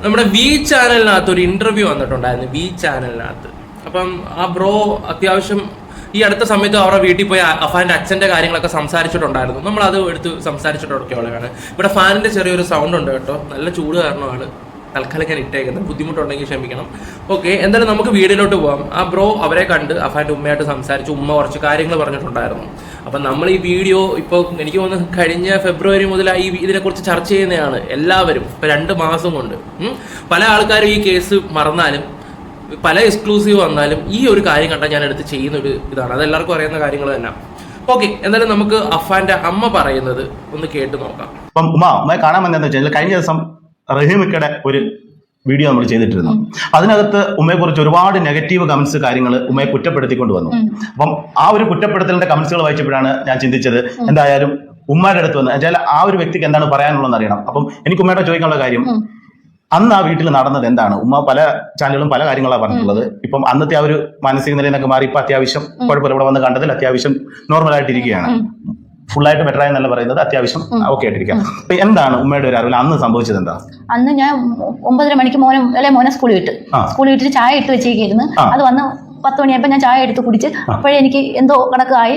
നമ്മുടെ വി ചാനലിനകത്ത് ഒരു ഇന്റർവ്യൂ വന്നിട്ടുണ്ടായിരുന്നു, വി ചാനലിനകത്ത്. അപ്പം ആ ബ്രോ അത്യാവശ്യം ഈ അടുത്ത സമയത്ത് അവരുടെ വീട്ടിൽ പോയി അഫാന്റെ അച്ഛന്റെ കാര്യങ്ങളൊക്കെ സംസാരിച്ചിട്ടുണ്ടായിരുന്നു. നമ്മൾ അത് എടുത്ത് സംസാരിച്ചിട്ടൊക്കെയുള്ളതാണ്. ഇവിടെ ഫാനിന്റെ ചെറിയൊരു സൗണ്ട് ഉണ്ട് കേട്ടോ, നല്ല ചൂട് കാരണമാണ് തൽക്കാലം ഞാൻ ഇട്ടേക്കുന്നത്, ബുദ്ധിമുട്ടുണ്ടെങ്കിൽ ക്ഷമിക്കണം. ഓക്കെ, എന്തായാലും നമുക്ക് വീടിലോട്ട് പോകാം. ആ ബ്രോ അവരെ കണ്ട് അഫാന്റെ ഉമ്മയായിട്ട് സംസാരിച്ചു, ഉമ്മ കുറച്ച് കാര്യങ്ങൾ പറഞ്ഞിട്ടുണ്ടായിരുന്നു. അപ്പം നമ്മൾ ഈ വീഡിയോ ഇപ്പോൾ എനിക്ക് തോന്നുന്നു കഴിഞ്ഞ ഫെബ്രുവരി മുതൽ ഈ ഇതിനെക്കുറിച്ച് ചർച്ച ചെയ്യുന്നതാണ് എല്ലാവരും. ഇപ്പം 2 മാസം കൊണ്ട് പല ആൾക്കാരും ഈ കേസ് മറന്നാലും പല എക്സ്ക്ലൂസീവ് വന്നാലും ഈ ഒരു കാര്യം കണ്ടാൽ ഞാൻ എടുത്ത് ചെയ്യുന്നൊരു ഇതാണ്, അതെല്ലാവർക്കും അറിയുന്ന കാര്യങ്ങൾ തന്നെ. ഓക്കെ, എന്തായാലും നമുക്ക് അഫാന്റെ അമ്മ പറയുന്നത് ഒന്ന് കേട്ട് നോക്കാം. അപ്പം ഉമ്മ കാണാൻ വന്നതെന്ന് വെച്ചാൽ കഴിഞ്ഞ ദിവസം റഹീമിക്കയുടെ ഒരു വീഡിയോ നമ്മൾ ചെയ്തിട്ടിരുന്നു. അതിനകത്ത് ഉമ്മയെക്കുറിച്ച് ഒരുപാട് നെഗറ്റീവ് കമന്റ്സ് കാര്യങ്ങൾ ഉമ്മയെ കുറ്റപ്പെടുത്തിക്കൊണ്ട് വന്നു. അപ്പം ആ ഒരു കുറ്റപ്പെടുത്തലിന്റെ കമന്റ്സുകൾ വായിച്ചപ്പോഴാണ് ഞാൻ ചിന്തിച്ചത്, എന്തായാലും ഉമ്മയുടെ അടുത്ത് വന്ന് വെച്ചാൽ ആ ഒരു വ്യക്തിക്ക് എന്താണ് പറയാനുള്ളതെന്ന് അറിയണം. അപ്പം എനിക്ക് ഉമ്മയുടെ ചോദിക്കാനുള്ള കാര്യം, അന്ന് ആ വീട്ടിൽ നടന്നത് എന്താണ്? ഉമ്മ പല ചാനലുകളും പല കാര്യങ്ങളാണ് പറഞ്ഞിട്ടുള്ളത്. ഇപ്പം അന്നത്തെ ആ ഒരു മാനസിക നിലയിലൊക്കെ മാറി ഇപ്പൊ അത്യാവശ്യം കുഴപ്പമില്ല, ഇവിടെ വന്ന് കണ്ടതിൽ അത്യാവശ്യം നോർമലായിട്ടിരിക്കുകയാണ്. ഫുള്ളായിട്ട് ബെറ്റർ ആയെന്നല്ല പറയുന്നത്, അത്യാവശ്യം ഓക്കെ ആയിട്ടിരിക്കാം. അപ്പൊ എന്താണ് ഉമ്മയുടെ ഒരു അറിവിൽ അന്ന് സംഭവിച്ചത്? എന്താ? അന്ന് ഞാൻ 9:30 മണിക്ക് മോനെ സ്കൂളിൽ വിട്ടിട്ട് ചായ ഇട്ട് വെച്ചേക്കായിരുന്നു. അത് വന്ന് 10 മണിയായപ്പോൾ ഞാൻ ചായ എടുത്ത് കുടിച്ച് അപ്പോഴേ എനിക്ക് എന്തോ കണക്കായി.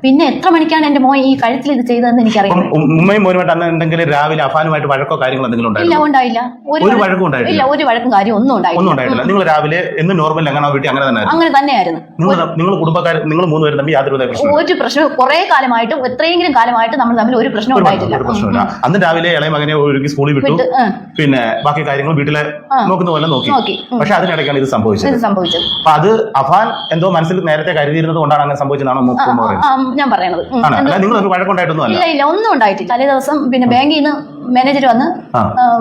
പിന്നെ എത്ര മണിക്കാണ് എന്റെ മോൻ ഈ കഴുത്തിൽ ഇത് ചെയ്തതെന്ന് എനിക്കറിയാം. ഉമ്മയും മോനുമായിട്ട് അന്ന് എന്തെങ്കിലും രാവിലെ അഫാനുമായിട്ട് വഴക്കോ കാര്യങ്ങളോ എന്തെങ്കിലും ഇല്ല, ഉണ്ടായില്ല. ഒരു വഴക്കും ഉണ്ടായില്ല. ഒരു വഴക്കും കാര്യം ഒന്നും ഉണ്ടായിട്ടില്ല. നിങ്ങൾ രാവിലെ എന്ന് നോർമൽ അങ്ങനെ വീട്ടിൽ അങ്ങനെ തന്നെയായിരുന്നു. നിങ്ങൾ കുടുംബക്കാർ നിങ്ങൾ 3 പേരും തമ്മിൽ യാതൊരു ഒരു പ്രശ്നം കുറെ കാലമായിട്ട് എത്രയെങ്കിലും കാലമായിട്ട് നമ്മൾ തമ്മിൽ ഒരു പ്രശ്നം ഉണ്ടായിട്ടില്ല. അന്ന് രാവിലെ ഇളയ മകനെ ഒരുക്കി സ്കൂളിൽ വിട്ടു, പിന്നെ ബാക്കി കാര്യങ്ങൾ വീട്ടിലെ നോക്കുന്ന പോലെ നോക്കി. പക്ഷെ അതിനിടയ്ക്കാണ് ഇത് സംഭവിച്ചത്. അപ്പൊ അത് അഫാൻ എന്തോ മനസ്സിൽ നേരത്തെ കരുതിയിരുന്നത് കൊണ്ടാണ് അങ്ങനെ സംഭവിച്ചതാണ് ഞാൻ പറയുന്നത്. നിങ്ങൾ ഒരു വഴക്കുണ്ടായിട്ടൊന്നും ഇല്ല, ഒന്നും ഉണ്ടായിട്ടില്ല. തലേ ദിവസം പിന്നെ ബാങ്കിൽ നിന്ന് മാനേജർ വന്ന്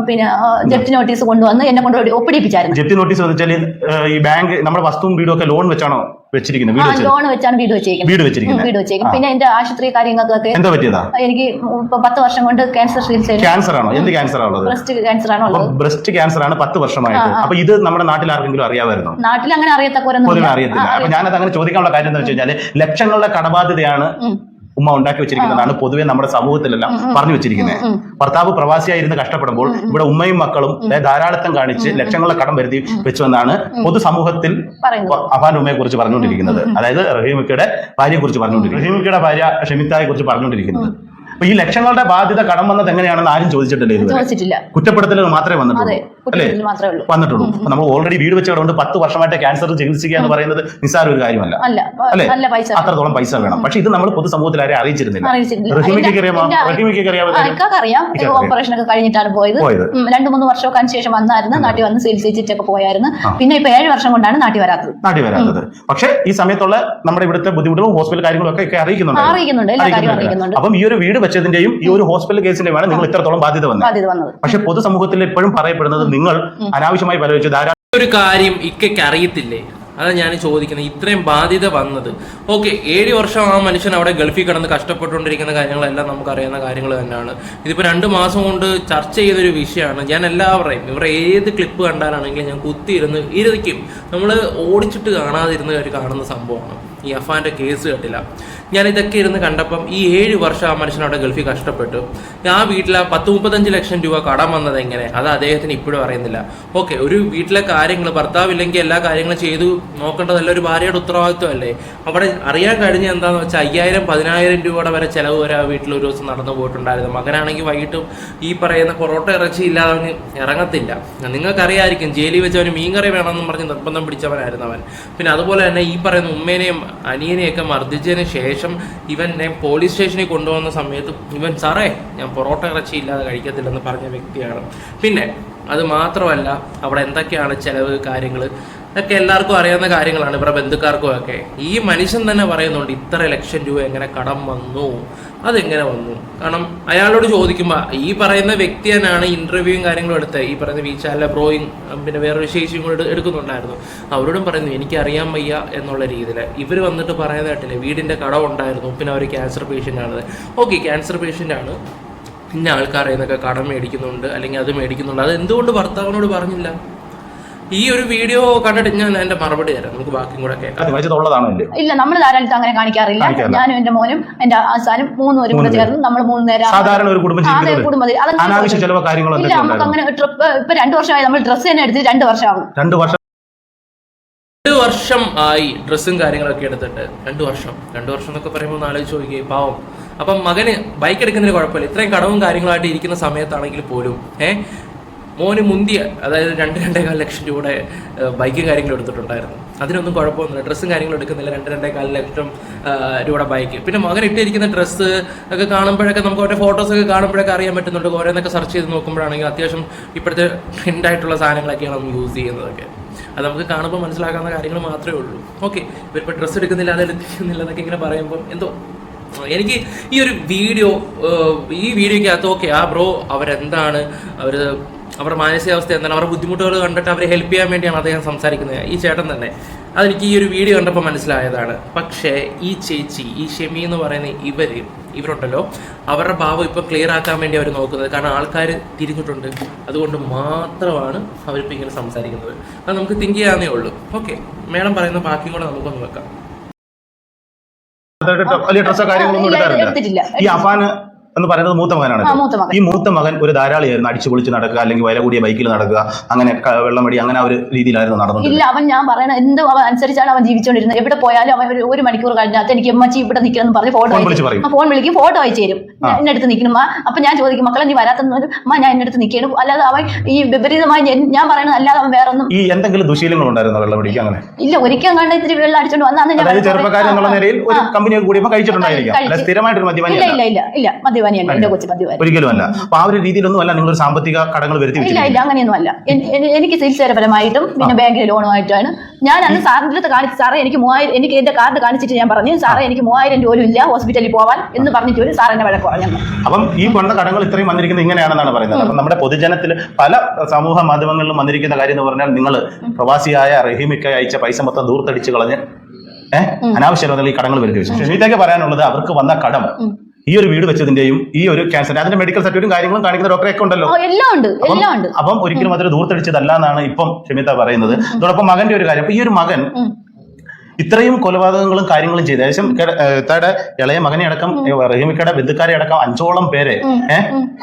പിന്നെ ജപ്തി നോട്ടീസ് കൊണ്ടുവന്ന് എന്നെ കൊണ്ട് ഒപ്പിടിപ്പിച്ചായിരുന്നു. ജപ്തി നോട്ടീസ് വെച്ചാൽ ഈ ബാങ്ക് നമ്മുടെ വസ്തുവും വീടും ഒക്കെ ലോൺ വെച്ചാണോ വെച്ചിരിക്കുന്നത്? ലോൺ വെച്ചാണ് വീട് വെച്ചേക്കുന്നത്. പിന്നെ എന്റെ ആശുപത്രി കാര്യങ്ങൾക്കൊക്കെ എന്താ പറ്റിയതാ? എനിക്ക് 10 വർഷം കൊണ്ട് ക്യാൻസർ ചികിത്സ. ക്യാൻസർ ആണോ? എന്ത് ക്യാൻസർ ആണുള്ളത്? ബ്രസ്റ്റ് ക്യാൻസർ ആണ് 10 വർഷമായിട്ട്. അപ്പൊ ഇത് നമ്മുടെ നാട്ടിൽ ആർക്കെങ്കിലും അറിയാമായിരുന്നോ? നാട്ടിൽ അങ്ങനെ അറിയത്തില്ല. അപ്പൊ ഞാനത് അങ്ങനെ ചോദിക്കാനുള്ള കാര്യം എന്താ വെച്ച് കഴിഞ്ഞാല് ലക്ഷങ്ങളുടെ കടബാധ്യതയാണ് ഉമ്മ ഉണ്ടാക്കി വെച്ചിരിക്കുന്നതാണ് പൊതുവെ നമ്മുടെ സമൂഹത്തിലെല്ലാം പറഞ്ഞു വെച്ചിരിക്കുന്നത്. ഭർത്താവ് പ്രവാസിയായിരുന്ന് കഷ്ടപ്പെടുമ്പോൾ ഇവിടെ ഉമ്മയും മക്കളും ധാരാളിത്തം കാണിച്ച് ലക്ഷങ്ങളുടെ കടം വരുത്തി വെച്ചുവെന്നാണ് പൊതുസമൂഹത്തിൽ അഫാൻ ഉമ്മയെ കുറിച്ച് പറഞ്ഞുകൊണ്ടിരിക്കുന്നത്. അതായത് റഹീമിക്കയുടെ ഭാര്യയെ കുറിച്ച് പറഞ്ഞുകൊണ്ടിരിക്കുന്നത്, റഹീമിക്കയുടെ ഭാര്യ ഷെമിത്തായെ കുറിച്ച് പറഞ്ഞുകൊണ്ടിരിക്കുന്നത്. അപ്പൊ ഈ ലക്ഷങ്ങളുടെ ബാധ്യത കടം വന്നത് എങ്ങനെയാണെന്ന് ആരും ചോദിച്ചിട്ടില്ല. കുറ്റപ്പെടുത്തലുകൾ മാത്രമേ വന്നിട്ടുള്ളൂ. നമ്മൾ ഓൾറെഡി വീട് വെച്ചതുകൊണ്ട് 10 വർഷമായിട്ട് ക്യാൻസർ ചികിത്സിക്കുക എന്ന് പറയുന്നത് നിസ്സാര ഒരു കാര്യമല്ല, അല്ലെ? അത്രത്തോളം പൈസ വേണം. പക്ഷെ ഇത് നമ്മൾ പൊതുസമൂഹത്തിൽ ആരെ അറിയിച്ചിരുന്നില്ല. ഓപ്പറേഷൻ ഒക്കെ കഴിഞ്ഞിട്ടാണ് പോയത്. 2-3 വർഷമൊക്കെ ശേഷം വന്നായിരുന്നു, നാട്ടിൽ വന്ന് ചികിത്സിച്ചിട്ടൊക്കെ പോയായിരുന്നു. പിന്നെ ഇപ്പൊ 7 വർഷം കൊണ്ടാണ് നാട്ടിൽ വരാത്തത്. പക്ഷെ ഈ സമയത്തുള്ള നമ്മുടെ ഇവിടുത്തെ ബുദ്ധിമുട്ടും ഹോസ്പിറ്റൽ കാര്യങ്ങളും ഒക്കെ അറിയിക്കുന്നുണ്ട്. എല്ലാ കാര്യവും അറിയിക്കുന്നുണ്ട്. അപ്പം ഈ ഒരു വീട് വെച്ചതിന്റെയും ഈ ഒരു ഹോസ്പിറ്റൽ കേസിന്റെയുമാണ് നിങ്ങൾ ഇത്രത്തോളം ബാധ്യത വന്നത്. പക്ഷെ പൊതുസമൂഹത്തിൽ എപ്പോഴും പറയപ്പെടുന്നത് നിങ്ങൾ അനാവശ്യമായി പലവച്ചു ധാരാളം ഒരു കാര്യം ഇക്കയ്ക്ക് അറിയത്തില്ലേ? അതാണ് ഞാൻ ചോദിക്കുന്നത്. ഇത്രയും ബാധ്യത വന്നത് ഓക്കെ, 7 വർഷം ആ മനുഷ്യൻ അവിടെ ഗൾഫിൽ കിടന്ന് കഷ്ടപ്പെട്ടുകൊണ്ടിരിക്കുന്ന കാര്യങ്ങളെല്ലാം നമുക്കറിയുന്ന കാര്യങ്ങൾ തന്നെയാണ്. ഇതിപ്പോൾ 2 മാസം കൊണ്ട് ചർച്ച ചെയ്തൊരു വിഷയമാണ്. ഞാൻ എല്ലാവരെയും ഇവരുടെ ഏത് ക്ലിപ്പ് കണ്ടാലാണെങ്കിലും ഞാൻ ഇരിക്കും. നമ്മൾ ഓടിച്ചിട്ട് കാണാതിരുന്ന ഒരു കാണുന്ന സംഭവമാണ് ഈ അഫാന്റെ കേസ് കേട്ടില്ല. ഞാൻ ഇതൊക്കെ ഇരുന്ന് കണ്ടപ്പം ഈ 7 വർഷം ആ മനുഷ്യൻ അവിടെ ഗൾഫിൽ കഷ്ടപ്പെട്ടു. ആ വീട്ടിലെ 10-35 ലക്ഷം രൂപ കടം വന്നത് എങ്ങനെ, അത് അദ്ദേഹത്തിന് ഇപ്പോഴും അറിയുന്നില്ല. ഓക്കെ, ഒരു വീട്ടിലെ കാര്യങ്ങൾ ഭർത്താവില്ലെങ്കിൽ എല്ലാ കാര്യങ്ങളും ചെയ്തു നോക്കേണ്ടതല്ല ഒരു ഭാര്യയുടെ ഉത്തരവാദിത്വമല്ലേ? അവിടെ അറിയാൻ കഴിഞ്ഞ എന്താണെന്ന് വെച്ചാൽ 5000-10,000 രൂപയുടെ വരെ ചിലവ് വരെ ആ വീട്ടിൽ ഒരു ദിവസം നടന്നു പോയിട്ടുണ്ടായിരുന്നു. മകനാണെങ്കിൽ വൈകിട്ടും ഈ പറയുന്ന പൊറോട്ട ഇറച്ചി ഇല്ലാതെ അവന് ഇറങ്ങത്തില്ല. നിങ്ങൾക്കറിയായിരിക്കും, ജയിലിൽ വെച്ച് അവന് മീൻകറി വേണമെന്നും പറഞ്ഞ് നിർബന്ധം പിടിച്ചവനായിരുന്നു അവൻ. പിന്നെ അതുപോലെ തന്നെ ഈ പറയുന്ന ഉമ്മേനെയും അനിയനെയൊക്കെ മർദ്ദിച്ചതിന് ശേഷം ഇവനെ പോലീസ് സ്റ്റേഷനിൽ കൊണ്ടുവന്ന സമയത്ത് ഇവൻ സാറേ ഞാൻ പൊറോട്ട ഇറച്ചി ഇല്ലാതെ കഴിക്കത്തില്ലെന്ന് പറഞ്ഞ വ്യക്തിയാണ്. പിന്നെ അത് മാത്രമല്ല അവിടെ എന്തൊക്കെയാണ് ചെലവ് കാര്യങ്ങൾ ഇതൊക്കെ എല്ലാവർക്കും അറിയാവുന്ന കാര്യങ്ങളാണ്, ഇവരുടെ ബന്ധുക്കാർക്കും ഒക്കെ. ഈ മനുഷ്യൻ തന്നെ പറയുന്നുണ്ട് ഇത്ര ലക്ഷം രൂപ എങ്ങനെ കടം വന്നു, അതെങ്ങനെ വന്നു. കാരണം അയാളോട് ചോദിക്കുമ്പോൾ ഈ പറയുന്ന വ്യക്തി തന്നെയാണ് ഇന്റർവ്യൂവും കാര്യങ്ങളും എടുത്ത് ഈ പറയുന്ന വീച്ചാലിലെ ബ്രോയും പിന്നെ വേറൊരു ശേഷിയും കൂടെ എടുക്കുന്നുണ്ടായിരുന്നു. അവരോടും പറയുന്നു എനിക്കറിയാൻ വയ്യ എന്നുള്ള രീതിയിൽ. ഇവർ വന്നിട്ട് പറയുന്നതായിട്ടില്ലേ വീടിൻ്റെ കടം ഉണ്ടായിരുന്നു, പിന്നെ അവർ ക്യാൻസർ പേഷ്യൻ്റ് ആണ്. ഓക്കെ, ക്യാൻസർ പേഷ്യൻ്റ് ആണ്, പിന്നെ ആൾക്കാരെ നിന്നൊക്കെ കടം മേടിക്കുന്നുണ്ട് അല്ലെങ്കിൽ അത് മേടിക്കുന്നുണ്ട്. അത് എന്തുകൊണ്ട് ഭർത്താവിനോട് പറഞ്ഞില്ല? ഈ ഒരു വീഡിയോ കണ്ടിട്ട് ഞാൻ എന്റെ മറുപടി തരാം, നമുക്ക് ബാക്കിയും കൂടെ കേൾക്കാം. ഇല്ല, നമ്മൾ ധാരാളത്ത് അങ്ങനെ കാണിക്കാറില്ല. ഞാനും എന്റെ മോനും എന്റെ ആസാനും മൂന്നുപേരും കൂടെ ചേർന്ന് നമ്മൾ 3 നേരം സാധാരണ ഒരു കുടുംബത്തിൽ ഇല്ല. നമുക്ക് അങ്ങനെ ട്രിപ്പ് ഇപ്പൊ 2 വർഷമായി നമ്മൾ ഡ്രസ്സ് തന്നെ എടുത്തിട്ട് 2 വർഷമാകും. 2 വർഷം ആയി ഡ്രസ്സും കാര്യങ്ങളൊക്കെ എടുത്തിട്ട്. 2 വർഷം എന്നൊക്കെ പറയുമ്പോൾ ഒന്ന് ആലോചിച്ച് നോക്കിയേ, പാവം. അപ്പം മകന് ബൈക്ക് എടുക്കുന്നതിന് കുഴപ്പമില്ല, ഇത്രയും കടവും കാര്യങ്ങളായിട്ട് ഇരിക്കുന്ന സമയത്താണെങ്കിൽ പോലും മോന് മുന്തിയ, അതായത് 2-2.25 ലക്ഷം രൂപയുടെ ബൈക്കും കാര്യങ്ങളും എടുത്തിട്ടുണ്ടായിരുന്നു. അതിനൊന്നും കുഴപ്പമൊന്നുമില്ല, ഡ്രസ്സും കാര്യങ്ങളും എടുക്കുന്നില്ല. 2-2.25 ലക്ഷം രൂപയുടെ ബൈക്ക്. പിന്നെ മകൻ ഇട്ടിരിക്കുന്ന ഡ്രസ്സ് ഒക്കെ കാണുമ്പോഴൊക്കെ നമുക്ക് അവരുടെ ഫോട്ടോസൊക്കെ കാണുമ്പോഴൊക്കെ അറിയാൻ പറ്റുന്നുണ്ട്. ഓരോന്നൊക്കെ സെർച്ച് ചെയ്ത് നോക്കുമ്പോഴാണെങ്കിൽ അത്യാവശ്യം ഇപ്പോഴത്തെ ട്രെൻഡായിട്ടുള്ള സാധനങ്ങളൊക്കെയാണ് നമ്മൾ യൂസ് ചെയ്യുന്നതൊക്കെ. അത് നമുക്ക് കാണുമ്പോൾ മനസ്സിലാക്കാവുന്ന കാര്യങ്ങൾ മാത്രമേ ഉള്ളൂ. ഓക്കെ, ഇവരിപ്പോൾ ഡ്രസ്സ് എടുക്കുന്നില്ല, അത് എടുക്കുന്നില്ല എന്നൊക്കെ ഇങ്ങനെ പറയുമ്പോൾ എന്തോ എനിക്ക് ഈ ഒരു വീഡിയോയ്ക്കകത്ത് ഓക്കെ ആ ബ്രോ അവരെന്താണ് അവരുടെ മാനസികാവസ്ഥ എന്താണ്, അവരുടെ ബുദ്ധിമുട്ടുകൾ കണ്ടിട്ട് അവരെ ഹെൽപ്പ് ചെയ്യാൻ വേണ്ടിയാണ് അദ്ദേഹം സംസാരിക്കുന്നത്, ഈ ചേട്ടൻ തന്നെ. അതെനിക്ക് ഈ ഒരു വീഡിയോ കണ്ടപ്പോൾ മനസ്സിലായതാണ്. പക്ഷേ ഈ ചേച്ചി, ഈ ഷെമി എന്ന് പറയുന്ന ഇവരുണ്ടല്ലോ, അവരുടെ ഭാവം ഇപ്പം ക്ലിയർ ആക്കാൻ വേണ്ടി അവർ നോക്കുന്നത്. കാരണം ആൾക്കാർ തിരിഞ്ഞിട്ടുണ്ട്, അതുകൊണ്ട് മാത്രമാണ് അവരിപ്പോൾ ഇങ്ങനെ സംസാരിക്കുന്നത്. അത് നമുക്ക് തിങ്ക് ചെയ്യാവുന്നേ ഉള്ളൂ. ഓക്കെ, മേഡം പറയുന്ന ബാക്കിയും കൂടെ നമുക്കൊന്ന് വെക്കാം. വലിയ ഡ്രസ്സോ കാര്യങ്ങളൊന്നും എടുക്കാറില്ല. ഈ അഫാന് എന്ന് പറയുന്നത് മൂത്ത മകനാണ്. ഈ മൂത്ത മകൻ ഒരു ധാരാളിയായിരുന്നു, അടിച്ചു പൊളിച്ച് നടക്കുക, അല്ലെങ്കിൽ വില കൂടിയ ബൈക്കിൽ നടക്കുക, അങ്ങനെ വെള്ളമടി, അങ്ങനെ ആ ഒരു രീതിയിലായിരുന്നു നടന്നത്. ഇല്ല, അവൻ ഞാൻ പറയുന്നത് എന്ത് അവൻ അനുസരിച്ചാണ് അവൻ ജീവിച്ചുകൊണ്ടിരുന്നത്. എവിടെ പോയാലും അവൻ ഒരു മണിക്കൂർ കഴിഞ്ഞാൽ എനിക്ക് അമ്മച്ചി ഇവിടെ നിൽക്കണം പറഞ്ഞ് ഫോൺ വിളിക്കും, ഫോട്ടോ അയച്ചു തരും. എന്നെ അടുത്ത് നിൽക്കണം. അപ്പൊ ഞാൻ ചോദിക്കും, മക്കളെ നീ വരാത്തൊന്നും, ഞാൻ എന്നെ അടുത്ത് നിൽക്കണം. അല്ലാതെ അവൻ ഈ വിപരീതമായി ഞാൻ പറയുന്നത് അല്ലാതെ അവൻ വേറെ ഒന്നും. ഈ എന്തെങ്കിലും ദുശീലങ്ങൾ ഉണ്ടായിരുന്നു വെള്ളമടിക്ക്? അങ്ങനെ ഇല്ല, ഒരിക്കലും കണ്ട ഇത്തിരി വെള്ളം അടിച്ചോണ്ട് വന്നാണ് ഞാൻ ചെറുപ്പക്കാരൻ എന്നുള്ള നിലയിൽ ഒരു കമ്പനി കൂടിയപ്പോൾ കഴിച്ചിട്ടുണ്ടായിരിക്കും. സ്ഥിരമായിട്ട് മദ്യപാനി ഒരിക്കലുമല്ല. അപ്പൊ ആ ഒരു രീതിയിലൊന്നും അല്ല നിങ്ങൾ സാമ്പത്തിക കടങ്ങൾ വരുത്തി? ഇല്ല, അങ്ങനെയൊന്നും അല്ല. എനിക്ക് ചികിത്സാപരമായിട്ടും പിന്നെ ബാങ്കിലെ ലോണുമായിട്ടാണ്. ഞാൻ അന്ന് സാറിന്റെ അടുത്ത് കാണിച്ചു, സാറേ എനിക്ക് 3000, എനിക്ക് എന്റെ കാർഡ് കാണിച്ചിട്ട് ഞാൻ പറഞ്ഞു, സാറേ എനിക്ക് 3000 രൂപ ഇല്ല ഹോസ്പിറ്റലിൽ പോവാൻ എന്ന് പറഞ്ഞിട്ട് ഒരു സാറിന്റെ വഴക്ക് പറഞ്ഞു. അപ്പം ഈ കൊണ്ട കടങ്ങൾ ഇത്രയും വന്നിരിക്കുന്നത് ഇങ്ങനെയാണെന്നാണ് പറയുന്നത്. അപ്പം നമ്മുടെ പൊതുജനത്തിൽ പല സമൂഹ മാധ്യമങ്ങളിലും വന്നിരിക്കുന്ന കാര്യം എന്ന് പറഞ്ഞാൽ, നിങ്ങൾ പ്രവാസിയായ റഹീമിക്ക അയച്ച പൈസ മൊത്തം ദൂർത്തടിച്ച് കളഞ്ഞ് അനാവശ്യമായി ഈ കടങ്ങൾ വരുത്തി വെച്ചു. ഷെമീത്തയ്ക്ക് പറയാനുള്ളത്, അവർക്ക് വന്ന കടം ഈ ഒരു വീട് വെച്ചതിന്റെയും ഈ ഒരു ക്യാൻസർ അതിന്റെ മെഡിക്കൽ സർട്ടിഫിക്കറ്റും കാര്യങ്ങളും കാണിക്കുന്ന ഡോക്ടറൊക്കെ ഉണ്ടല്ലോ, അപ്പം ഒരിക്കലും അതൊരു ദൂർത്തടിച്ചതല്ല എന്നാണ് ഇപ്പം ഷെമീത്ത പറയുന്നത്. അതോടൊപ്പം മകന്റെ ഒരു കാര്യം, ഈ ഒരു മകൻ ഇത്രയും കൊലപാതകങ്ങളും കാര്യങ്ങളും ചെയ്ത് ഏകദേശം ഇത്തയുടെ ഇളയ മകനെ അടക്കം റഹീമിക്കയുടെ ബന്ധുക്കാരെ അടക്കം 5ഓളം പേരെ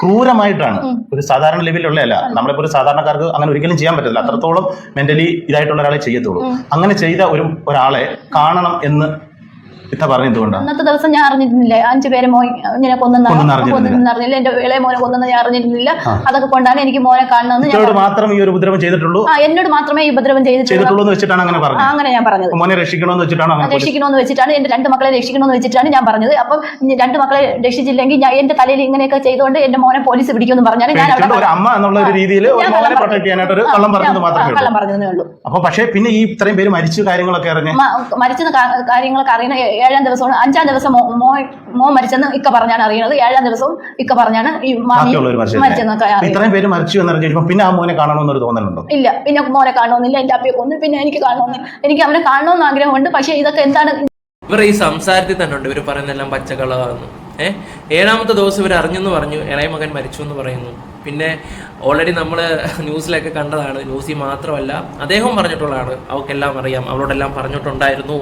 ക്രൂരമായിട്ടാണ്, ഒരു സാധാരണ ലെവലിലുള്ളതല്ല, നമ്മളിപ്പോ ഒരു സാധാരണക്കാർക്ക് അങ്ങനെ ഒരിക്കലും ചെയ്യാൻ പറ്റില്ല. അത്രത്തോളം മെന്റലി ഇതായിട്ടുള്ള ഒരാളെ ചെയ്യത്തുള്ളൂ. അങ്ങനെ ചെയ്ത ഒരാളെ കാണണം എന്ന് ഇത്ത പറഞ്ഞതുകൊണ്ട് അന്നത്തെ ദിവസം ഞാൻ അറിഞ്ഞിരുന്നില്ല. 5 പേരെ മോൻ ഇങ്ങനെ കൊന്നറിഞ്ഞില്ല, എന്റെ ഇളയ മോനെ കൊന്നെന്ന് ഞാൻ അറിഞ്ഞിരുന്നില്ല. അതൊക്കെ കൊണ്ടാണ് എനിക്ക് മോനെ കാണണമെന്ന് മാത്രം ഈ ഒരു ഉപദ്രവം ചെയ്തിട്ടുള്ളൂ. എന്നോട് മാത്രമേ ഈ ഉപദ്രവം ചെയ്തിട്ടുള്ളൂ എന്ന് വെച്ചിട്ടാണ് അങ്ങനെ ഞാൻ പറഞ്ഞത്. മോനെ രക്ഷിക്കണമെന്ന് വെച്ചിട്ടാണ് എന്റെ 2 മക്കളെ രക്ഷിക്കണമെന്ന് വെച്ചിട്ടാണ് ഞാൻ പറഞ്ഞത്. അപ്പം 2 മക്കളെ രക്ഷിച്ചില്ലെങ്കിൽ ഞാൻ എന്റെ തലയിൽ ഇങ്ങനെയൊക്കെ ചെയ്തുകൊണ്ട് എന്റെ മോനെ പോലീസ് പിടിക്കുമെന്ന് പറഞ്ഞാൽ ഞാൻ അമ്മ എന്നുള്ള ഒരു രീതിയിൽ കള്ളം പറഞ്ഞതേ ഉള്ളൂ. അപ്പൊ പക്ഷേ പിന്നെ ഈ ഇത്രയും പേര് മരിച്ച കാര്യങ്ങളൊക്കെ മരിച്ച കാര്യങ്ങളൊക്കെ അറിയുന്ന 7-ാം ദിവസമാണ്. 5-ാം ദിവസം മോൻ മരിച്ചെന്ന് ഇക്ക പറഞ്ഞാണ് അറിയുന്നത്. 7-ാം ദിവസവും ഇക്ക പറഞ്ഞാണ് ഈ മരിച്ചെന്നൊക്കെ. ഇത്രയും പേര് മരിച്ചു എന്നറിഞ്ഞപ്പോൾ പിന്നെ ആ മോനെ കാണണമെന്നൊരു തോന്നലുണ്ടോ? ഇല്ല, പിന്നെ മോനെ കാണണമെന്നില്ല. എന്റെ അപ്പയെ കൊന്നു, പിന്നെ എനിക്ക് കാണണമെന്നില്ല. എനിക്ക് അവനെ കാണണമെന്ന് ആഗ്രഹമുണ്ട്. പക്ഷെ ഇതൊക്കെ എന്താണ് ഇവർ ഈ സംസാരത്തിൽ തന്നെ ഉണ്ട്, ഇവർ പറയുന്നതെല്ലാം പച്ചക്കളാന്ന്. 7-ാമത്തെ ദിവസം ഇവർ അറിഞ്ഞെന്ന് പറഞ്ഞു, ഇളയ മകൻ മരിച്ചു എന്ന് പറയുന്നു. പിന്നെ ഓൾറെഡി നമ്മൾ ന്യൂസിലൊക്കെ കണ്ടതാണ്. ന്യൂസിൽ മാത്രമല്ല അദ്ദേഹം പറഞ്ഞിട്ടുള്ളതാണ്, അവൾക്കെല്ലാം അറിയാം, അവളോടെല്ലാം പറഞ്ഞിട്ടുണ്ടായിരുന്നു.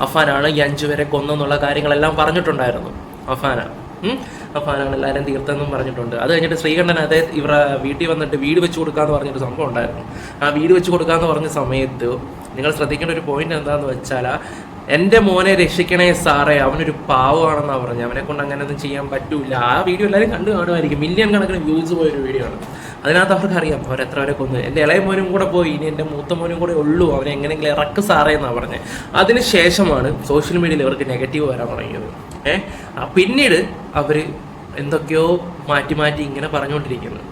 അഫാനാണ് ഈ 5 പേരെ കൊന്നെന്നുള്ള കാര്യങ്ങളെല്ലാം പറഞ്ഞിട്ടുണ്ടായിരുന്നു. അഫാനാണ് എല്ലാവരും തീർത്തെന്നും പറഞ്ഞിട്ടുണ്ട്. അത് കഴിഞ്ഞിട്ട് ശ്രീകണ്ഠൻ ഇവരുടെ വീട്ടിൽ വന്നിട്ട് വീട് വെച്ച് കൊടുക്കാന്ന് പറഞ്ഞൊരു സംഭവം ഉണ്ടായിരുന്നു. ആ വീട് വെച്ച് കൊടുക്കാന്ന് പറഞ്ഞ സമയത്ത് നിങ്ങൾ ശ്രദ്ധിക്കേണ്ട ഒരു പോയിന്റ് എന്താണെന്ന് വെച്ചാൽ, എൻ്റെ മോനെ രക്ഷിക്കണേ സാറേ, അവനൊരു പാവമാണെന്നാണ് പറഞ്ഞത്. അവനെ കൊണ്ട് അങ്ങനെയൊന്നും ചെയ്യാൻ പറ്റൂല. ആ വീഡിയോ എല്ലാവരും കണ്ടു കാണുമായിരിക്കും. മില്യൺ കണക്കിന് വ്യൂസ് പോയൊരു വീഡിയോ ആണ്. അതിനകത്ത് അവർക്കറിയാം അവരെത്ര വരെ കൊന്നു. എൻ്റെ ഇളയ മോനും കൂടെ പോയി, ഇനി എൻ്റെ മൂത്ത മോനും കൂടെ ഉള്ളൂ, അവനെ എങ്ങനെയെങ്കിലും ഇറക്ക് സാറേ എന്നാണ് പറഞ്ഞത്. അതിനുശേഷമാണ് സോഷ്യൽ മീഡിയയിൽ ഇവർക്ക് നെഗറ്റീവ് വരാൻ തുടങ്ങിയത്. പിന്നീട് അവർ എന്തൊക്കെയോ മാറ്റി ഇങ്ങനെ പറഞ്ഞുകൊണ്ടിരിക്കുന്നത്.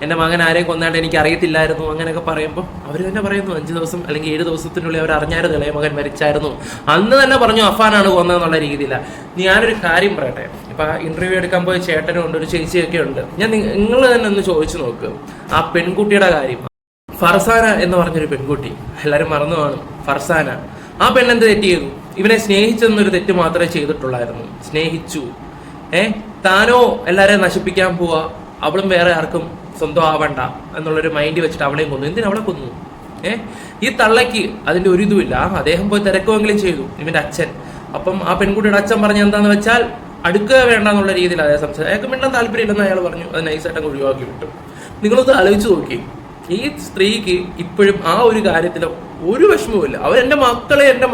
എൻ്റെ മകൻ ആരെയും കൊന്നാണ്ട് എനിക്ക് അറിയത്തില്ലായിരുന്നു അങ്ങനെയൊക്കെ പറയുമ്പോൾ അവർ തന്നെ പറയുന്നു 5 ദിവസം അല്ലെങ്കിൽ 7 ദിവസത്തിനുള്ളിൽ അവർ അറിഞ്ഞായിരുന്നു ഇളയ മകൻ മരിച്ചായിരുന്നു. അന്ന് തന്നെ പറഞ്ഞു അഫാനാണ് കൊന്നതെന്നുള്ള രീതിയിലാണ്. ഞാനൊരു കാര്യം പറയട്ടെ, ഇപ്പം ഇന്റർവ്യൂ എടുക്കാൻ പോയ ചേട്ടനും ഉണ്ട്, ഒരു ചേച്ചിയൊക്കെ ഉണ്ട്. നിങ്ങൾ തന്നെ ഒന്ന് ചോദിച്ചു നോക്ക് ആ പെൺകുട്ടിയുടെ കാര്യം. ഫർസാന എന്ന് പറഞ്ഞൊരു പെൺകുട്ടി, എല്ലാവരും മറന്നു കാണും. ഫർസാന, ആ പെണ്ണെന്ത് തെറ്റ് ചെയ്തു? ഇവനെ സ്നേഹിച്ചെന്നൊരു തെറ്റ് മാത്രമേ ചെയ്തിട്ടുള്ളായിരുന്നു. സ്നേഹിച്ചു, താനോ എല്ലാവരെയും നശിപ്പിക്കാൻ പോവാ, അവളും വേറെ ആർക്കും സ്വന്തം ആവണ്ട എന്നുള്ളൊരു മൈൻഡ് വെച്ചിട്ട് അവളെയും കൊന്നു. എന്തിനാ അവളെ കൊന്നു? ഈ തള്ളയ്ക്ക് അതിന്റെ ഒരു ഇതുമില്ല. അദ്ദേഹം പോയി തിരക്കുമെങ്കിലും ചെയ്തു ഇവന്റെ അച്ഛൻ. അപ്പം ആ പെൺകുട്ടിയുടെ അച്ഛൻ പറഞ്ഞ എന്താന്ന് വെച്ചാൽ അടുക്കുക വേണ്ട എന്നുള്ള രീതിയിൽ അതായത് സംസാരിച്ചു. അയാൾക്ക് മിണ്ടാൻ താല്പര്യമില്ലെന്ന് അയാൾ പറഞ്ഞു. അത് നൈസായിട്ട് അങ്ങ് ഒഴിവാക്കി വിട്ടു. നിങ്ങളൊന്ന് ആലോചിച്ച് നോക്കി, ഈ സ്ത്രീക്ക് ഇപ്പോഴും ആ ഒരു കാര്യത്തിൽ ഒരു വിഷമവുമില്ല. അവരെന്റെ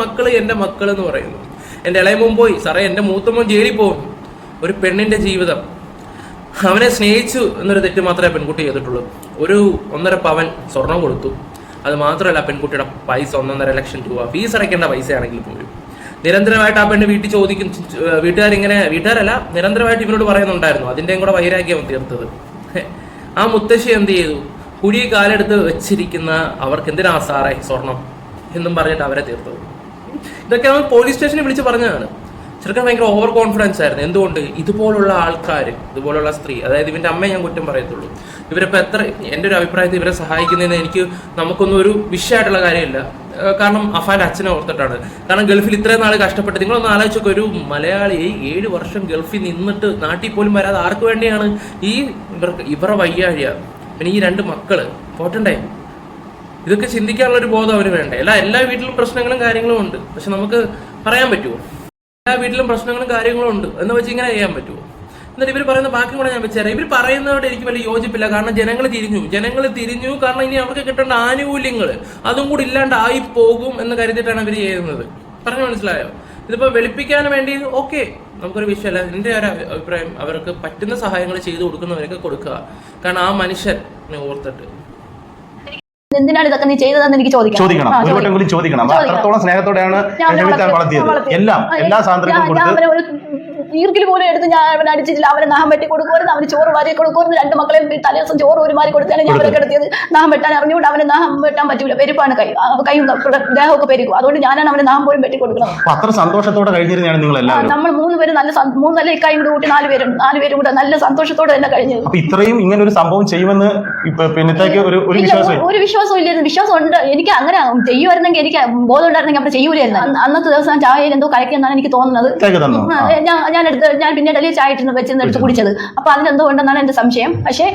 മക്കള് എന്ന് പറയുന്നു. എൻ്റെ ഇളയമോൻ പോയി, സാറേ എൻ്റെ മൂത്തമോൻ ജയിലിൽ പോകുന്നു. ഒരു പെണ്ണിന്റെ ജീവിതം, അവനെ സ്നേഹിച്ചു എന്നൊരു തെറ്റ് മാത്രമേ പെൺകുട്ടി ചെയ്തിട്ടുള്ളൂ. ഒരു 1.5 പവൻ സ്വർണം കൊടുത്തു. അത് മാത്രമല്ല പെൺകുട്ടിയുടെ പൈസ 1.5 ലക്ഷം രൂപ ഫീസ് അടയ്ക്കേണ്ട പൈസയാണെങ്കിൽ പോലും നിരന്തരമായിട്ട് ആ പെണ്ണ് വീട്ടിൽ ചോദിക്കും. വീട്ടുകാരല്ല നിരന്തരമായിട്ട് ഇവനോട് പറയുന്നുണ്ടായിരുന്നു. അതിൻ്റെയും കൂടെ വൈരാഗ്യം തീർത്തത്. ആ മുത്തശ്ശി എന്ത് ചെയ്തു? കുഴി കാലെടുത്ത് വെച്ചിരിക്കുന്ന അവർക്ക് എന്തിനാ സാറേ സ്വർണം എന്നും പറഞ്ഞിട്ട് അവരെ തീർത്തത്. ഇതൊക്കെ അവൻ പോലീസ് സ്റ്റേഷനിൽ വിളിച്ച് പറഞ്ഞതാണ്. ചെറുക്കൻ ഭയങ്കര ഓവർ കോൺഫിഡൻസ് ആയിരുന്നു. എന്തുകൊണ്ട്? ഇതുപോലുള്ള ആൾക്കാർ, ഇതുപോലുള്ള സ്ത്രീ, അതായത് ഇവന്റെ അമ്മയെ ഞാൻ കുറ്റം പറയത്തുള്ളൂ. ഇവരിപ്പോൾ എത്ര, എൻ്റെ ഒരു അഭിപ്രായത്തിൽ ഇവരെ സഹായിക്കുന്നതിന് നമുക്കൊന്നും ഒരു വിഷയമായിട്ടുള്ള കാര്യമില്ല. കാരണം അഫാന്റെ അച്ഛനെ ഓർത്തിട്ടാണ്. കാരണം ഗൾഫിൽ ഇത്രയും നാൾ കഷ്ടപ്പെട്ട്, നിങ്ങളൊന്ന് ആലോചിച്ചൊക്കെ, ഒരു മലയാളി 7 വർഷം ഗൾഫിൽ നിന്നിട്ട് നാട്ടിൽ പോലും വരാതെ ആർക്ക് വേണ്ടിയാണ്? ഇവരുടെ വയ്യാഴിയ, പിന്നെ ഈ 2 മക്കള് പോട്ടണ്ടേ? ഇതൊക്കെ ചിന്തിക്കാനുള്ള ഒരു ബോധം അവന് വേണ്ടേ? എല്ലാ വീട്ടിലും പ്രശ്നങ്ങളും കാര്യങ്ങളും ഉണ്ട്. പക്ഷെ നമുക്ക് പറയാൻ പറ്റുമോ? എല്ലാ വീട്ടിലും പ്രശ്നങ്ങളും കാര്യങ്ങളും ഉണ്ട് എന്ന് വെച്ച് ഇങ്ങനെ ചെയ്യാൻ പറ്റുമോ? എന്നിട്ട് ഇവർ പറയുന്ന ബാക്കി കൂടെ ഞാൻ വെച്ചേരാം. ഇവർ പറയുന്നതോട് എനിക്ക് വലിയ യോജിപ്പില്ല. കാരണം ജനങ്ങൾ തിരിഞ്ഞു. കാരണം ഇനി അവർക്ക് കിട്ടേണ്ട ആനുകൂല്യങ്ങൾ അതും കൂടി ഇല്ലാണ്ടായി പോകും എന്ന് കരുതിയിട്ടാണ് ഇവർ ചെയ്യുന്നത്. പറഞ്ഞു മനസ്സിലായോ? ഇതിപ്പോ വെളുപ്പിക്കാൻ വേണ്ടി ഓക്കെ, നമുക്കൊരു വിഷയമല്ല. എൻ്റെ ഒരു അഭിപ്രായം, അവർക്ക് പറ്റുന്ന സഹായങ്ങൾ ചെയ്തു കൊടുക്കുന്നവരൊക്കെ കൊടുക്കുക. കാരണം ആ മനുഷ്യനെ ഓർത്തിട്ട് എന്തിനാണ് ഇതൊക്കെ നീ ചെയ്തതെന്ന് എനിക്ക് ചോദിക്കണം. അത്രത്തോളം സ്നേഹത്തോടെയാണ് വളർത്തിയത്. എല്ലാ സ്വാതന്ത്ര്യവും കൊടുത്ത് ഈർക്കിൽ പോലും എടുത്ത് ഞാൻ അവനെ അടിച്ചിട്ടില്ല. അവനെ നാഹം വെട്ടി കൊടുക്കുമായിരുന്നു, അവന് ചോറ് വാരി കൊടുക്കുമായിരുന്നു. 2 മക്കളെയും തലേദിവസം ചോറ് ഒരു മാറി കൊടുത്താണ് ഞാൻ അവരെ കിടത്തിയത്. നാഹം വെട്ടാൻ അറിഞ്ഞുകൊണ്ട് അവന് നാഹം വെട്ടാൻ പറ്റൂല. പെരുപ്പാണ്, കൈയും ദേഹമൊക്കെ പെരുക്കും. അതുകൊണ്ട് ഞാനാണ് അവന് നാഹം പോലും വെട്ടി കൊടുക്കണം. അത്ര സന്തോഷത്തോടെ കഴിഞ്ഞിരുന്നാണ് നിങ്ങൾ എല്ലാവരും. നമ്മൾ 3 പേര് മൂന്നല്ല ഇക്കായും കൂട്ടി 4 പേരും കൂടെ നല്ല സന്തോഷത്തോടെ തന്നെ കഴിഞ്ഞത്. അപ്പൊ ഇത്രയും ഇങ്ങനെ ഒരു സംഭവം ചെയ്യുമെന്ന് ഒരു വിശ്വാസം ഇല്ലായിരുന്നു. വിശ്വാസം ഉണ്ട് എനിക്ക്. അങ്ങനെ ചെയ്യുമായിരുന്നെങ്കിൽ, എനിക്ക് ബോധം ഉണ്ടായിരുന്നെങ്കിൽ അവിടെ ചെയ്യൂലായിരുന്നു. അന്നത്തെ ദിവസം ചായയിൽ എന്തോ കലക്കിയെന്നാണ് എനിക്ക് തോന്നുന്നത്. ഞാൻ പിന്നീട് അല്ലേ ചായ വെച്ചെടുത്ത് കുടിച്ചത്. അപ്പൊ അതിനെന്തോ ഉണ്ടെന്നാണ് എന്റെ സംശയം. പക്ഷേ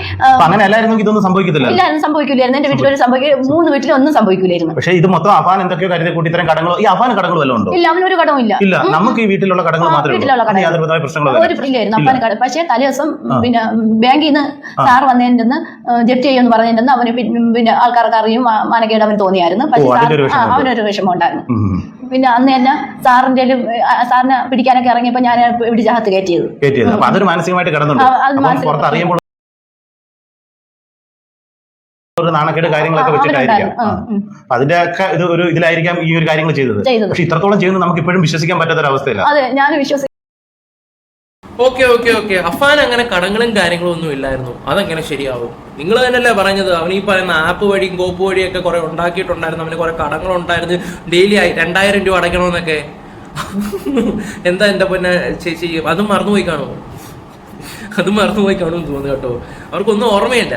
ഇതൊന്നും സംഭവിക്കില്ലായിരുന്നു. എന്റെ വീട്ടിലൊരു 3 വീട്ടിലും ഒന്നും സംഭവിക്കില്ലായിരുന്നു. പക്ഷേ ഇത് മൊത്തം അഫാൻ എന്തൊക്കെയോ കരുതി കൂട്ടി ഇത്തരം കടങ്ങൾ, ഈ അഫാൻ കടങ്ങൾ വല്ലതും ഉണ്ടോ? ഇല്ല, അവനൊരു കടവും ഇല്ല. നമുക്ക് ഈ വീട്ടിലുള്ള കടങ്ങൾ മാത്രമേ പ്രശ്നങ്ങളില്ലായിരുന്നു. അഫാൻ. പക്ഷേ തലേദിവസം പിന്നെ ബാങ്കിൽ നിന്ന് സാർ വന്നതിന് ജപ്തി ചെയ്യുമെന്ന് പറഞ്ഞിരുന്നു. അവന് പിന്നെ ആൾക്കാർക്ക് അറിയും, മാനക്കേട് അവന് തോന്നിയായിരുന്നു. പക്ഷേ അവനൊരു വിഷമം ഉണ്ടായിരുന്നു. പിന്നെ അന്ന് തന്നെ സാറിനെ പിടിക്കാനൊക്കെ ഇറങ്ങിയപ്പോ ഞാൻ പിടിച്ചകത്ത് കയറ്റിയത്. അതൊരു മാനസികമായിട്ട് കിടന്നുണ്ട്. ഒരു നാണക്കേട് കാര്യങ്ങളൊക്കെ വെച്ചിട്ടായിരിക്കാം. അതിന്റെ ഒക്കെ ഒരു ഇതിലായിരിക്കാം ഈ ഒരു കാര്യങ്ങൾ ചെയ്തത്. പക്ഷെ ഇത്രത്തോളം ചെയ്യുന്നത് നമുക്ക് ഇപ്പോഴും വിശ്വസിക്കാൻ പറ്റാത്ത ഒരു അവസ്ഥയില്ല. അതെ, ഞാൻ വിശ്വസിക്കും. ഓക്കെ അഫാൻ അങ്ങനെ കടങ്ങളും കാര്യങ്ങളും ഒന്നും ഇല്ലായിരുന്നു. അതെങ്ങനെ ശരിയാവും? നിങ്ങൾ തന്നെയല്ലേ പറഞ്ഞത്, അവൻ ഈ പറയുന്ന ആപ്പ് വഴിയും കോപ്പ് വഴിയൊക്കെ കുറെ ഉണ്ടാക്കിയിട്ടുണ്ടായിരുന്നു. അവന് കുറെ കടങ്ങളുണ്ടായിരുന്നു. ഡെയിലി 2000 രൂപ അടയ്ക്കണമെന്നൊക്കെ. എന്താ എന്റെ പൊന്നെ ചേച്ചി, അതും മറന്നുപോയി കാണുമോ തോന്നുന്നു കേട്ടോ. അവർക്കൊന്നും ഓർമ്മയില്ല.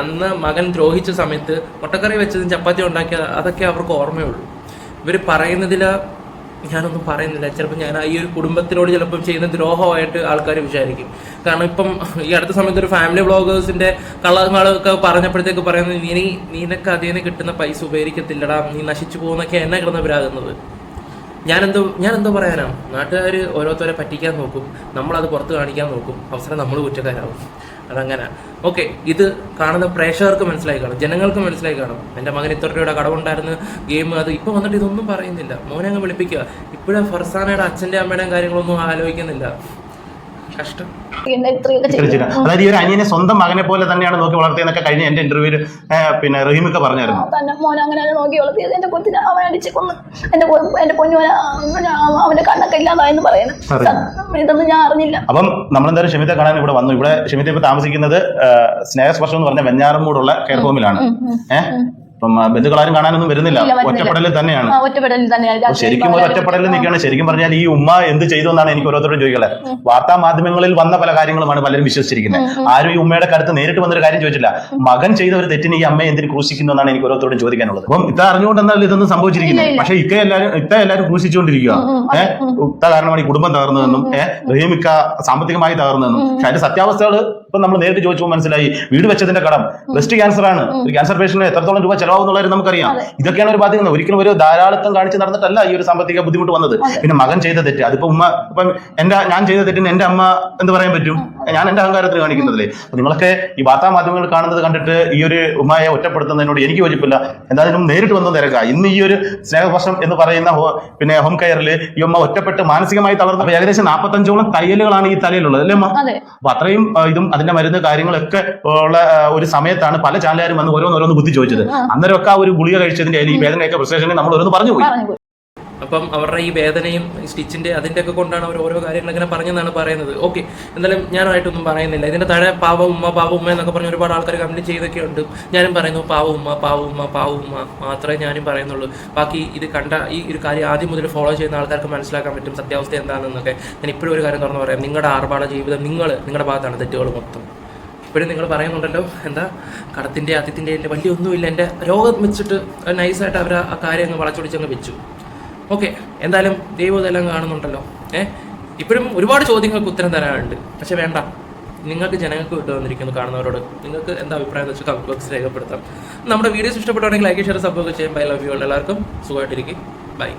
അന്ന് മകൻ ദ്രോഹിച്ച സമയത്ത് മുട്ടക്കറി വെച്ചതും ചപ്പാത്തി ഉണ്ടാക്കിയത് അതൊക്കെ അവർക്ക് ഓർമ്മയുള്ളൂ. ഇവർ പറയുന്നതിൽ ഞാനൊന്നും പറയുന്നില്ല. ചിലപ്പോൾ ഞാൻ ഈ ഒരു കുടുംബത്തിനോട് ചിലപ്പം ചെയ്യുന്ന ദ്രോഹമായിട്ട് ആൾക്കാർ വിചാരിക്കും. കാരണം ഇപ്പം ഈ അടുത്ത സമയത്ത് ഒരു ഫാമിലി വ്ളോഗേഴ്സിന്റെ കള്ളങ്ങളൊക്കെ പറഞ്ഞപ്പോഴത്തേക്ക് പറയുന്നത്, നിനക്ക് അതിൽ നിന്ന് കിട്ടുന്ന പൈസ ഉപകരിക്കത്തില്ലടാ, നീ നശിച്ചു പോകുന്നൊക്കെ എന്നെ കിടന്നവരാകുന്നത്. ഞാനെന്തോ പറയാനാ? നാട്ടുകാർ ഓരോരുത്തരെ പറ്റിക്കാൻ നോക്കും, നമ്മളത് പുറത്ത് കാണിക്കാൻ നോക്കും, അവസരം നമ്മൾ കുറ്റക്കാരാവും. അതങ്ങനെ. ഓക്കെ, ഇത് കാണുന്ന പ്രേക്ഷകർക്ക് മനസ്സിലായി കാണും, ജനങ്ങൾക്ക് മനസ്സിലായി കാണും. എൻ്റെ മകൻ ഇത്ര രൂപയുടെ കടവുണ്ടായിരുന്നു, ഗെയിം, അത് ഇപ്പൊ വന്നിട്ട് ഇതൊന്നും പറയുന്നില്ല. മോനെ അങ്ങ് വിളിപ്പിക്കുക. ഇപ്പോഴും ഫർസാനയുടെ അച്ഛൻ്റെ അമ്മയുടെയും കാര്യങ്ങളൊന്നും ആലോചിക്കുന്നില്ല. കഷ്ടം. അതായത് ഈ ഒരു അനിയനെ സ്വന്തം മകനെ പോലെ തന്നെയാണ് നോക്കി വളർത്തിയെന്നൊക്കെ കഴിഞ്ഞ എന്റെ ഇന്റർവ്യൂവിൽ പിന്നെ റഹീമൊക്കെ പറഞ്ഞായിരുന്നു. മോനെ അങ്ങനെ നോക്കി വളർത്തിയത്. എന്റെ കൊച്ചിനെ അവൻ അടിച്ച് കൊന്ന് എന്റെ പൊന്നുമോനെ അവന്റെ കണ്ണൊക്കെ ഇല്ലാതായെന്ന് പറയുന്നത്. ഇതൊന്നും ഞാൻ അറിഞ്ഞില്ല. അപ്പം നമ്മളെന്തായാലും ഷെമിത്തെ കാണാൻ ഇവിടെ വന്നു. ഇവിടെ ഷെമിത്തെ ഇപ്പൊ താമസിക്കുന്നത് സ്നേഹസ്പർശം എന്ന് പറഞ്ഞ വെഞ്ഞാറമ്മൂടുള്ള കെയർ ഹോമിലാണ്. അപ്പം ബന്ധുക്കളാരും കാണാനൊന്നും വരുന്നില്ല, ഒറ്റപ്പെടലിൽ തന്നെയാണ്. ശരിക്കും ഒരു ഒറ്റപ്പെടലിൽ നിൽക്കുകയാണ്. ശരിക്കും പറഞ്ഞാൽ ഈ ഉമ്മ എന്ത് ചെയ്തു എന്നാണ് എനിക്ക് ഓരോരുത്തരോട് ചോദിക്കുന്നത്. വാർത്താ മാധ്യമങ്ങളിൽ വന്ന പല കാര്യങ്ങളുമാണ് പലരും വിശ്വസിച്ചിരിക്കുന്നത്. ആരും ഈ ഉമ്മയുടെ കരുത്ത് നേരിട്ട് വന്നൊരു കാര്യം ചോദിച്ചില്ല. മകൻ ചെയ്ത ഒരു തെറ്റിന് ഈ അമ്മയെ എന്തിന് ക്രൂശിക്കുന്നു എന്നാണ് എനിക്ക് ഓരോരുത്തരോട് ചോദിക്കാനുള്ളത്. അപ്പം ഇത്ത അറിഞ്ഞുകൊണ്ടെന്നാൽ ഇതൊന്നും സംഭവിച്ചിരിക്കുന്നത്. പക്ഷെ ഇത്ത എല്ലാവരും ക്രൂശിച്ചുകൊണ്ടിരിക്കുക. ഇത്ത കാരണമാണ് ഈ കുടുംബം തകർന്നതെന്നും റഹീമിക്ക സാമ്പത്തികമായി തകർന്നതെന്നും. പക്ഷെ അതിന്റെ സത്യാവസ്ഥകൾ ഇപ്പൊ നമ്മൾ നേരിട്ട് ചോദിച്ചപ്പോൾ മനസ്സിലായി. വീട് വെച്ചതിന്റെ കടം, ബ്രസ്റ്റ് ക്യാൻസർ ആണ്. ഒരു ക്യാൻസർ പേഷ്യന്റിന് എത്രത്തോളം രൂപ ചെലവാകുന്നുള്ളത് നമുക്കറിയാം. ഇതൊക്കെയാണ് ഒരു ബാധ്യത. ഒരിക്കലും ഒരു ധാരാളിത്തം കാണിച്ച് നടന്നിട്ടല്ല ഈ ഒരു സാമ്പത്തിക ബുദ്ധിമുട്ട് വന്നത്. പിന്നെ മകൻ ചെയ്ത തെറ്റ്, അതിപ്പോ ഉമ്മ ഇപ്പം ഞാൻ ചെയ്ത തെറ്റിന് എന്റെ അമ്മ എന്ത് പറയാൻ പറ്റും? ഞാൻ എന്റെ അഹങ്കാരത്തിൽ കാണിക്കുന്നതല്ലേ. അപ്പൊ നിങ്ങളൊക്കെ ഈ വാർത്താ മാധ്യമങ്ങൾ കാണുന്നത് കണ്ടിട്ട് ഈ ഒരു ഉമ്മയെ ഒറ്റപ്പെടുത്തുന്നതിനോട് എനിക്ക് യോജിപ്പില്ല. എന്തായാലും നേരിട്ട് വന്ന് തിരക്കുക. ഇന്ന് ഈ ഒരു സ്നേഹവർഷം എന്ന് പറയുന്ന പിന്നെ ഹോം കെയറിൽ ഈ ഉമ്മ ഒറ്റപ്പെട്ട് മാനസികമായി തളർന്നു. അപ്പൊ ഏകദേശം 45ഓളം തയ്യലുകളാണ് ഈ തലയിലുള്ളത് അല്ലേ അമ്മ? അപ്പൊ അത്രയും ഇതും അതിന്റെ മരുന്ന് കാര്യങ്ങളൊക്കെ ഉള്ള ഒരു സമയത്താണ് പല ചാനലുകാരും വന്ന് ഓരോന്ന് ബുദ്ധി ചോദിച്ചത്. അന്നേരമൊക്കെ ആ ഒരു ഗുളിക കഴിച്ചതിന്റെ ഈ വേദനയൊക്കെ പ്രശ്നം നമ്മൾ ഓരോന്ന് പറഞ്ഞു പോയി. അപ്പം അവരുടെ ഈ വേദനയും ഈ സ്റ്റിച്ചിന്റെ അതിന്റെ ഒക്കെ കൊണ്ടാണ് അവർ ഓരോ കാര്യങ്ങൾ ഇങ്ങനെ പറഞ്ഞെന്നാണ് പറയുന്നത്. ഓക്കെ, എന്തായാലും ഞാനായിട്ടൊന്നും പറയുന്നില്ല. ഇതിന്റെ താഴെ പാവ ഉമ്മ എന്നൊക്കെ പറഞ്ഞ് ഒരുപാട് ആൾക്കാർ കംപ്ലീറ്റ് ചെയ്തൊക്കെ ഉണ്ട്. ഞാനും പറയുന്നു പാവ ഉമ്മ മാത്രമേ ഞാനും പറയുന്നുള്ളൂ. ബാക്കി ഇത് കണ്ട ഈ ഒരു കാര്യം ആദ്യം മുതൽ ഫോളോ ചെയ്യുന്ന ആൾക്കാർക്ക് മനസ്സിലാക്കാൻ പറ്റും സത്യാവസ്ഥ എന്താണെന്നൊക്കെ. ഞാൻ ഇപ്പോഴും ഒരു കാര്യം തുറന്ന് പറയാം, നിങ്ങളുടെ ആർഭാട ജീവിതം നിങ്ങളുടെ ഭാഗത്താണ് തെറ്റുകൾ മൊത്തം. ഇപ്പോഴും നിങ്ങൾ പറയുന്നുണ്ടല്ലോ എന്താ കടത്തിൻ്റെ ആദ്യത്തിൻ്റെ എൻ്റെ വലിയ ഒന്നുമില്ല, എൻ്റെ രോഗം വെച്ചിട്ട് നൈസായിട്ട് അവർ ആ കാര്യം അങ്ങ് വളച്ചൊടിച്ചങ്ങ് വെച്ചു. ഓക്കെ, എന്തായാലും ദൈവം ഇതെല്ലാം കാണുന്നുണ്ടല്ലോ. ഇപ്പോഴും ഒരുപാട് ചോദ്യങ്ങൾക്ക് ഉത്തരം തരാനുണ്ട്. പക്ഷെ വേണ്ട, നിങ്ങൾക്ക് ജനങ്ങൾക്ക് വിട്ടു വന്നിരിക്കുന്നു കാണുന്നവരോട്. നിങ്ങൾക്ക് എന്താ അഭിപ്രായം എന്ന് വെച്ചാൽ കമന്റ് ബോക്സിൽ രേഖപ്പെടുത്താം. നമ്മുടെ വീഡിയോസ് ഇഷ്ടപ്പെടുവാണെങ്കിൽ ലൈക്ക് ഷെയർ സബ്സ്ക്രൈബ് ചെയ്യാൻ. Bye, love you. എല്ലാവർക്കും സുഖമായിട്ടിരിക്കും. ബൈ.